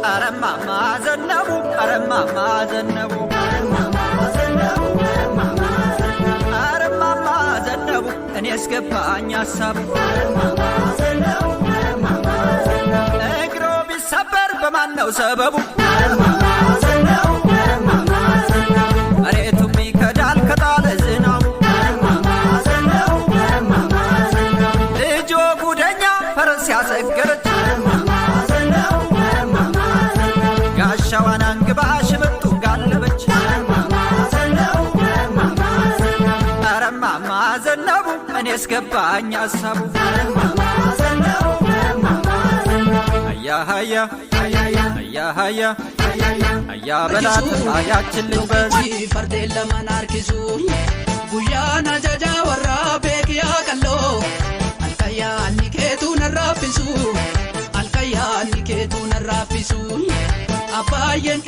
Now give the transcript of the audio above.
አረማማ ዘነቡ አረማማ ዘነቡ አረማማ ዘነቡ እኔ እስገባኝ ሐሳቡ እግሮ ቢሰበር በማነው ሰበቡ መሬቱም ይከዳል ከጣለ ዝናቡ ልጆ ጉደኛ ፈረስ ያሰገረች ጋሻዋን አንግባ ሽምጡን ጋለበች አረማማ ዘነቡ እኔ እስገባኝ ሐሳቡ አያሃያ አያሃያ አያ በላት አያችን ልጅ በዚህ ፈርዴን ለመናርኪሱ ጉያና ጃጃ ወራ ቤክያ ቀሎ አልቀያ ኒኬቱ ነራፊሱ አልቀያ ኒኬቱ ነራፊሱ አባየን